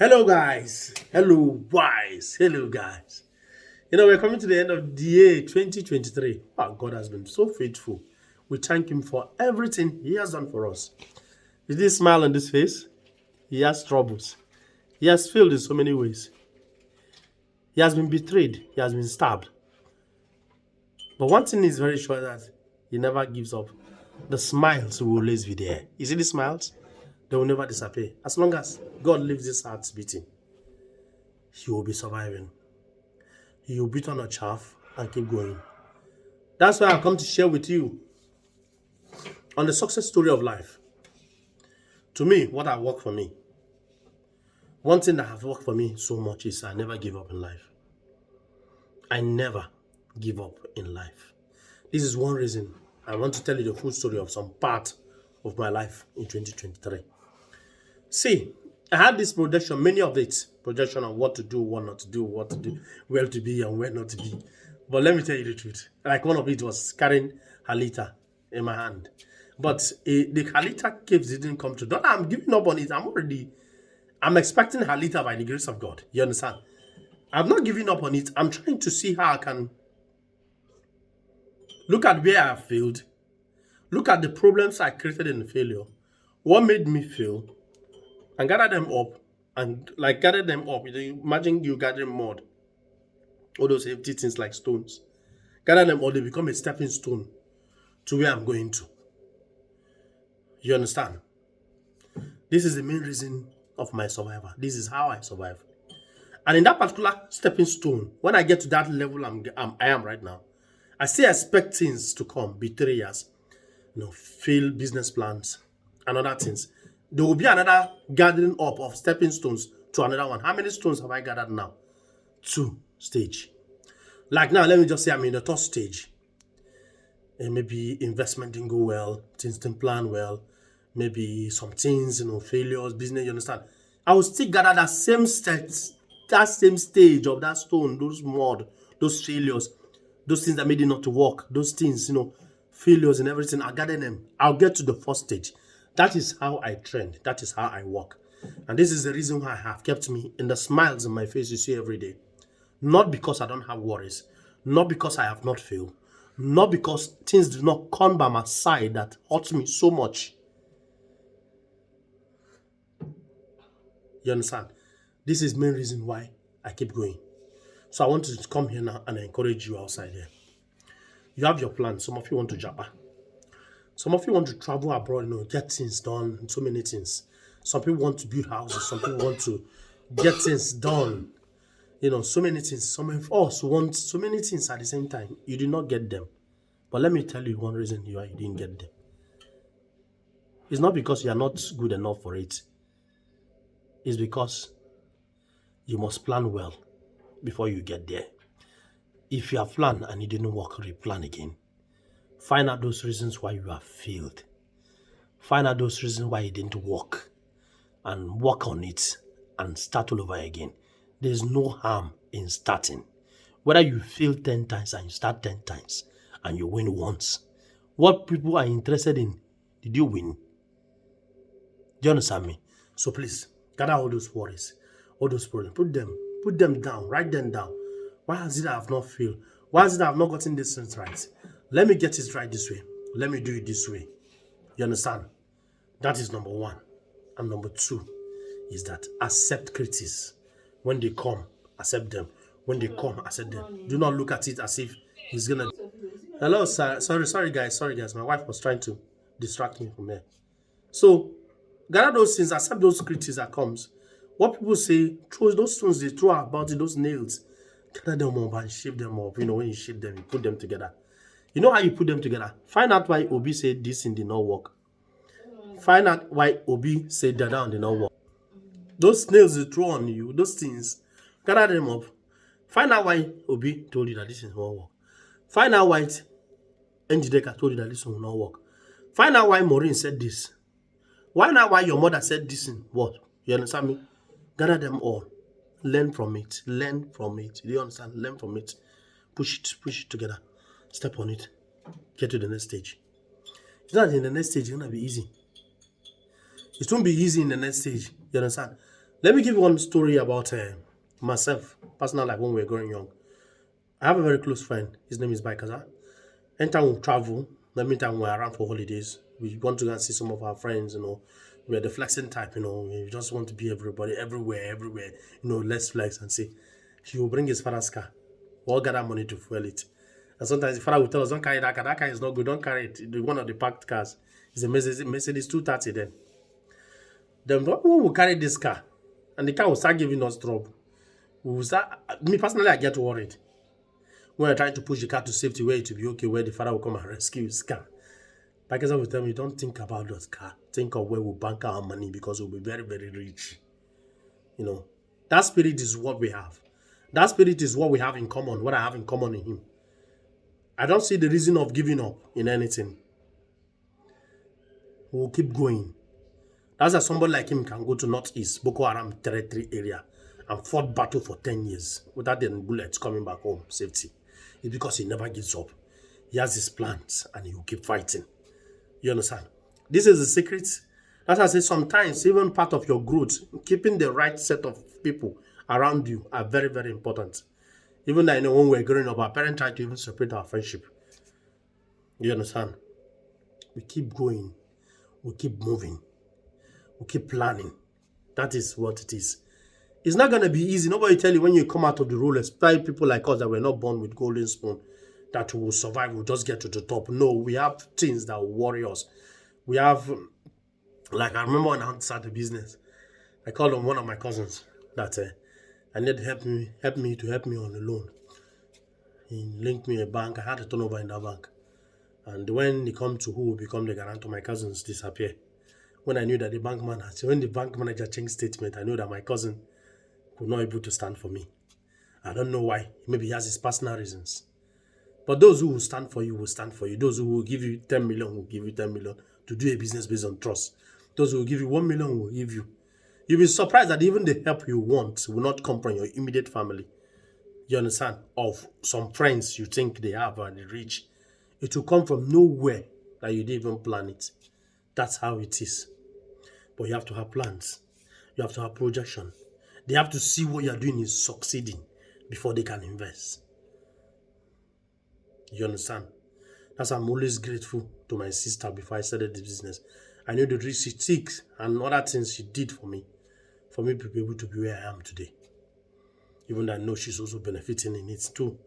Hello, guys. Hello, boys. Hello, guys. We're coming to the end of the year 2023. Oh, God has been so faithful. We thank Him for everything He has done for us. Is this smile on this face? He has troubles. He has failed in so many ways. He has been betrayed. He has been stabbed. But one thing is very sure that He never gives up. The smiles will always be there. You see the smiles? They will never disappear. As long as God leaves His heart beating, He will be surviving. He will beat on a chaff and keep going. That's why I've come to share with you on the success story of life. To me, what has worked for me, one thing that has worked for me so much is I never give up in life. I never give up in life. This is one reason I want to tell you the full story of some part of my life in 2023. See, I had this projection, many of it, projection of what to do, what not to do, what to do, where to be and where not to be. But let me tell you the truth. Like one of it was carrying Halita in my hand. But the Halita caves didn't come true. Don't I'm giving up on it. I'm expecting Halita by the grace of God. You understand? I'm not giving up on it. I'm trying to see how I can look at where I failed. Look at the problems I created in the failure. What made me fail? And gather them up. And like gather them up. Imagine you gathering mud. All those empty things like stones. Gather them up, they become a stepping stone to where I'm going to. You understand? This is the main reason of my survival. This is how I survive. And in that particular stepping stone, when I get to that level I am right now, I still expect things to come, betrayers, failed business plans, and other things. There will be another gathering up of stepping stones to another one. How many stones have I gathered now? 2 stage. Like now, let me just say I'm in the third stage. And maybe investment didn't go well, things didn't plan well, maybe some things, failures, business, you understand? I will still gather that same stage of that stone, those mud, those failures, those things that made it not to work, those things, failures and everything. I'll gather them. I'll get to the first stage. That is how I trend. That is how I work. And this is the reason why I have kept me in the smiles on my face you see every day. Not because I don't have worries. Not because I have not failed. Not because things do not come by my side that hurt me so much. You understand? This is the main reason why I keep going. So I want to come here now and encourage you outside here. You have your plan. Some of you want to Japan. Some of you want to travel abroad, get things done, and so many things. Some people want to build houses. Some people want to get things done. So many things. Some of us want so many things at the same time. You did not get them. But let me tell you one reason you didn't get them. It's not because you are not good enough for it. It's because you must plan well before you get there. If you have planned and it didn't work, replan again. Find out those reasons why you have failed. Find out those reasons why it didn't work. And work on it and start all over again. There's no harm in starting. Whether you fail 10 times and you start 10 times and you win once. What people are interested in, did you win? Do you understand me? So please, gather all those worries, all those problems. Put them down, write them down. Why is it I have not failed? Why is it I have not gotten this thing right? Let me get it right this way. Let me do it this way. You understand? That is number 1. And number 2 is that accept critics. When they come, accept them. When they come, accept them. Do not look at it as if he's gonna. Hello, sir. Sorry, guys. My wife was trying to distract me from there. So, gather those things, accept those critics that comes. What people say, throw those stones they throw about it, those nails. Gather them up and shape them up. When you shape them, you put them together. You know how you put them together? Find out why Obi said this thing did not work. Find out why Obi said that did not work. Those nails they throw on you, those things, gather them up. Find out why Obi told you that this is not work. Find out why Njideka told you that this will not work. Find out why Maureen said this. Find out why your mother said this in what? You understand me? Gather them all. Learn from it. Learn from it. Do you understand? Learn from it. Push it together. Step on it. Get to the next stage. It's not in the next stage, it's going to be easy. It won't be easy in the next stage. You understand? Let me give you one story about myself, personal life when we were growing young. I have a very close friend. His name is Baikaza. Anytime we travel, anytime we're around for holidays, we want to go and see some of our friends, We're the flexing type, We just want to be everybody, everywhere, let's flex and see. He will bring his father's car. We'll gather money to fuel it. And sometimes the father will tell us, don't carry that car. That car is not good. Don't carry it. One of the packed cars. It's a Mercedes 230 then. Then when we carry this car, and the car will start giving us trouble. Me personally, I get worried. When we're trying to push the car to safety where it will be okay, where the father will come and rescue his car. Like I said, will tell me, don't think about that car. Think of where we bank our money because we'll be very, very rich. That spirit is what we have. That spirit is what we have in common, what I have in common in him. I don't see the reason of giving up in anything. We'll keep going. That's why somebody like him can go to Northeast, Boko Haram territory area, and fought battle for 10 years without any bullets coming back home, safety. It's because he never gives up. He has his plans and he will keep fighting. You understand? This is the secret. As I say, sometimes even part of your growth, keeping the right set of people around you are very, very important. Even I know when we're growing up, our parents try to even separate our friendship. You understand? We keep going. We keep moving. We keep planning. That is what it is. It's not going to be easy. Nobody tell you when you come out of the role, especially people like us that were not born with golden spoon, that we will survive, we'll just get to the top. No, we have things that will worry us. We have, like I remember when I started the business, I called on one of my cousins that I need help me on a loan. He linked me a bank. I had a turnover in that bank. And when they come to who will become the guarantor, my cousins disappear. When I knew that when the bank manager changed statement, I knew that my cousin could not able to stand for me. I don't know why. Maybe he has his personal reasons. But those who will stand for you will stand for you. Those who will give you 10 million will give you 10 million to do a business based on trust. Those who will give you 1 million will give you. You'll be surprised that even the help you want will not come from your immediate family. You understand? Of some friends you think they have and they rich. It will come from nowhere that you didn't even plan it. That's how it is. But you have to have plans. You have to have projection. They have to see what you're doing is succeeding before they can invest. You understand? That's why I'm always grateful to my sister before I started the business. I knew the risk she took and other things she did for me to be able to be where I am today. Even though I know she's also benefiting in it too.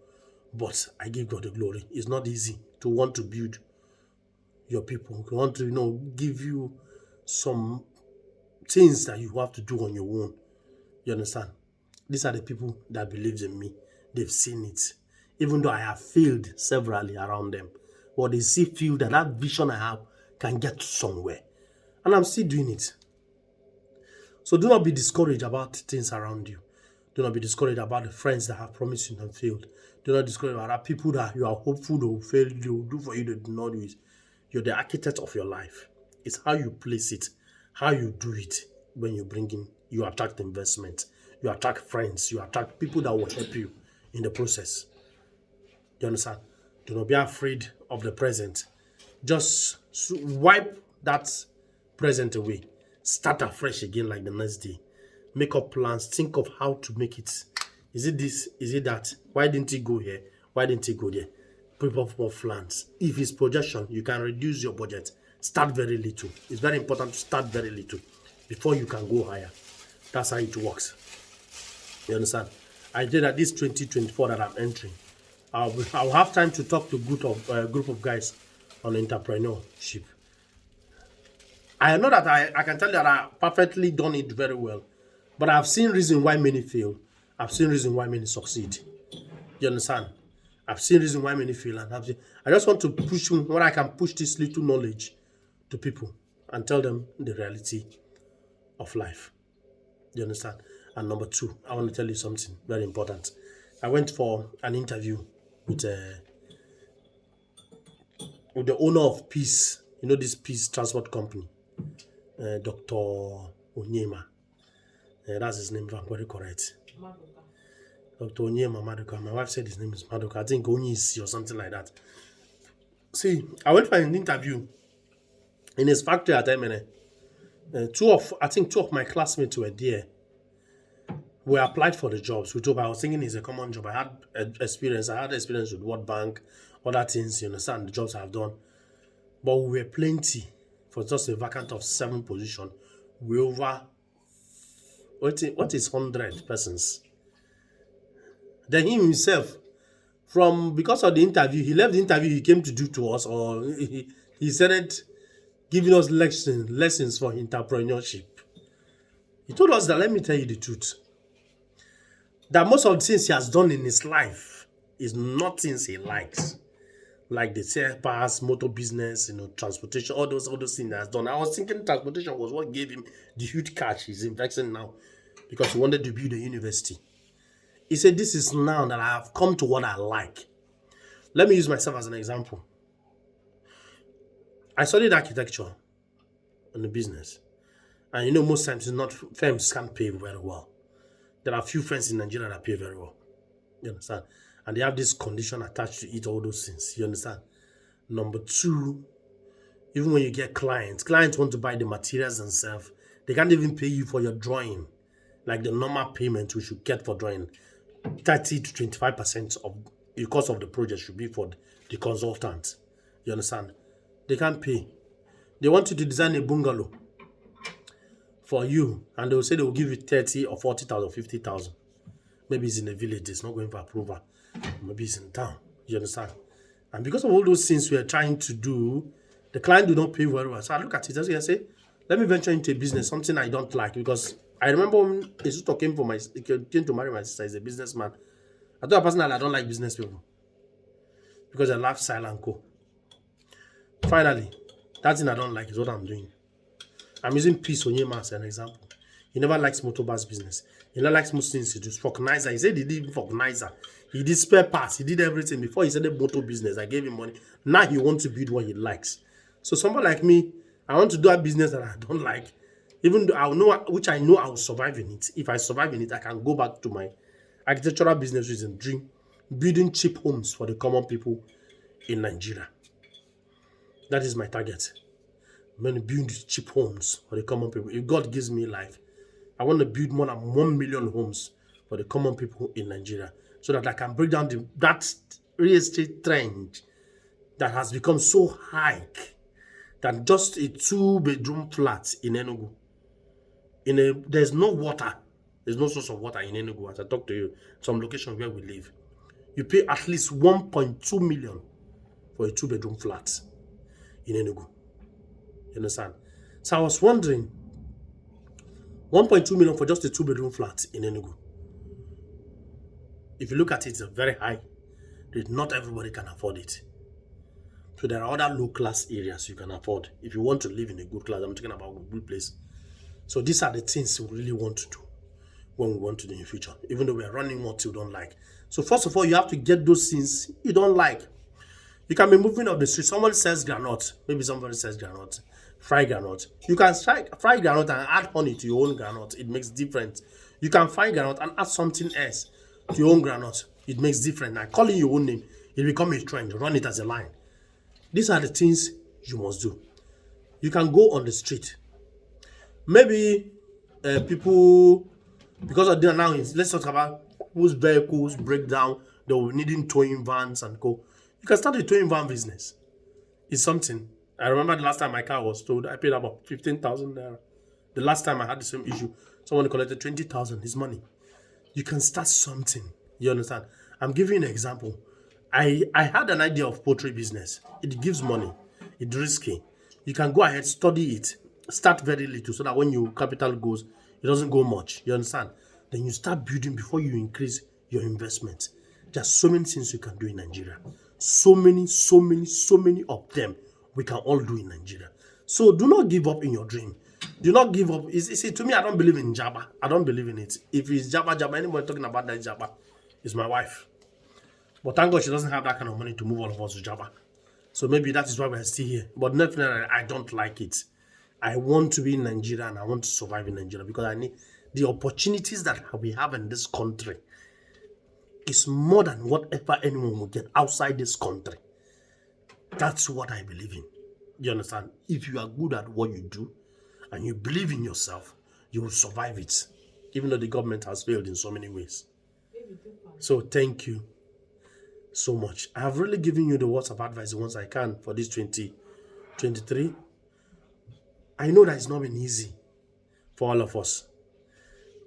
But I give God the glory. It's not easy to want to build your people. To want to, give you some things that you have to do on your own. You understand? These are the people that believe in me. They've seen it. Even though I have failed severally around them. But they feel that vision I have can get somewhere. And I'm still doing it. So do not be discouraged about things around you. Do not be discouraged about the friends that have promised you and failed. Do not be discouraged about people that you are hopeful they will fail, they will do for you, they do not do it. You're the architect of your life. It's how you place it, how you do it. When you bring in, you attract investment, you attract friends, you attract people that will help you in the process. You understand? Do not be afraid of the present. Just wipe that present away. Start afresh again like the next day. Make up plans. Think of how to make it. Is it this? Is it that? Why didn't he go here? Why didn't he go there? Prepare for plans. If it's projection, you can reduce your budget. Start very little. It's very important to start very little before you can go higher. That's how it works. You understand? I did at this 2024 that I'm entering. I'll have time to talk to a group of guys on entrepreneurship. I know that I can tell you that I perfectly done it very well. But I've seen reason why many fail. I've seen reason why many succeed. You understand? I've seen reason why many fail. And I just want to push when I can push this little knowledge to people and tell them the reality of life. You understand? And number two, I want to tell you something very important. I went for an interview with the owner of Peace. You know this Peace Transport Company, Dr. Onyema. That's his name, if I'm very correct. Maduka. Dr. Onyema Maduka. My wife said his name is Maduka. I think Onyisi or something like that. See, I went for an interview in his factory at Emene. Two of my classmates were there. We applied for the jobs. We told, I was thinking it's a common job. I had experience. I had experience with World Bank, other things, you understand, the jobs I've done. But we were plenty for just a vacant of 7 position. We over, what is 100 persons? Then him himself, because of the interview, he left the interview he came to do to us, or he started giving us lessons for entrepreneurship. He told us that, let me tell you the truth, that most of the things he has done in his life is not things he likes. Like the sales pass, motor business, transportation, all those things he has done. I was thinking transportation was what gave him the huge cash he's investing now, because he wanted to build a university. He said, this is now that I have come to what I like. Let me use myself as an example. I studied architecture in the business. And most times it's not, firms can't pay very well. There are few firms in Nigeria that pay very well. You understand? And they have this condition attached to it, all those things. You understand? Number 2, even when you get clients want to buy the materials themselves. They can't even pay you for your drawing. Like the normal payment we should get for drawing. 30 to 25% of the cost of the project should be for the consultant. You understand? They can't pay. They want you to design a bungalow for you, and they will say they will give you 30 or 40,000, 50,000. Maybe it's in a village, it's not going for approval. Maybe it's in town. You understand? And because of all those things we are trying to do, the client do not pay very well. So I look at it and say, let me venture into a business, something I don't like, because I remember when Esuto came to marry my sister. He's a businessman. I thought personally I don't like business people because I love silent co. Finally, that thing I don't like is what I'm doing. I'm using Peace Onyema as an example. He never likes motorbus business. He never likes most things he does. Vulcanizer. He said he did vulcanizer. He did spare parts. He did everything. Before he started motor business, I gave him money. Now he wants to build what he likes. So somebody like me, I want to do a business that I don't like. Even though I know I will survive in it. If I survive in it, I can go back to my architectural business and dream, building cheap homes for the common people in Nigeria. That is my target. I'm going to build cheap homes for the common people. If God gives me life, I want to build more than 1 million homes for the common people in Nigeria, so that I can break down that real estate trend that has become so high that just a 2-bedroom flat in Enugu, there's no water, there's no source of water in Enugu. As I talk to you, some location where we live, you pay at least 1.2 million for a 2-bedroom flat in Enugu. You understand? So I was wondering, 1.2 million for just a 2-bedroom flat in Enugu. If you look at it, it's very high. Not everybody can afford it. So there are other low-class areas you can afford. If you want to live in a good class, I'm talking about a good place. So these are the things we really want to do when we want to do in the future, even though we are running what you don't like. So first of all, you have to get those things you don't like. You can be moving up the street. Somebody sells granite. Maybe somebody sells granite. Fry granite. You can fry granite and add honey to your own granite. It makes difference. You can fry granite and add something else to your own granite. It makes difference. Now, calling your own name, it become a trend. Run it as a line. These are the things you must do. You can go on the street. Maybe people, because of the announcements, let's talk about whose vehicles break down, they will needing towing vans and go. You can start a towing van business. It's something. I remember the last time my car was towed, I paid about 15,000 naira. The last time I had the same issue, someone collected 20,000, his money. You can start something. You understand? I'm giving you an example. I had an idea of poultry business. It gives money. It's risky. You can go ahead, study it. Start very little so that when your capital goes, it doesn't go much. You understand? Then you start building before you increase your investment. There's so many things you can do in Nigeria. So many of them we can all do in Nigeria. So do not give up in your dream. Do not give up. See, to me, I don't believe in Jabba. I don't believe in it. If it's Jabba, anybody talking about that Jabba is my wife. But thank God she doesn't have that kind of money to move all of us to Jabba. So maybe that is why we're still here. But definitely, I don't like it. I want to be in Nigeria and I want to survive in Nigeria because I need the opportunities that we have in this country is more than whatever anyone will get outside this country. That's what I believe in. You understand? If you are good at what you do and you believe in yourself, you will survive it. even though the government has failed in so many ways. So thank you so much. I have really given you the words of advice the ones I can for this 2023. I know that it's not been easy for all of us,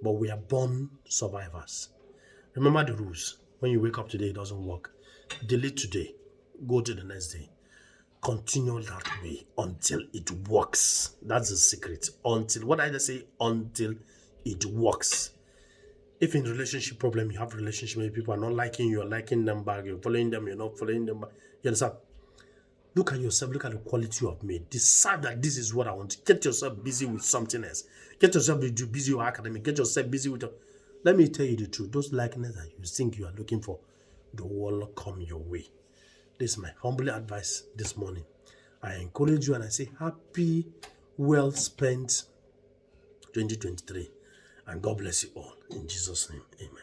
but we are born survivors. Remember the rules. When you wake up today, it doesn't work. Delete today. Go to the next day. Continue that way until it works. That's the secret. Until, what I just say? Until it works. If in relationship problem, you have relationship where people are not liking you, you're liking them back, you're following them, you're not following them back. You understand? Look at yourself, look at the quality you have made. Decide that this is what I want. Get yourself busy with something else. Get yourself busy with your academic. Get yourself busy with Let me tell you the truth. Those likeness that you think you are looking for, they will come your way. This is my humble advice this morning. I encourage you and I say happy, well spent 2023. And God bless you all. In Jesus' name, amen.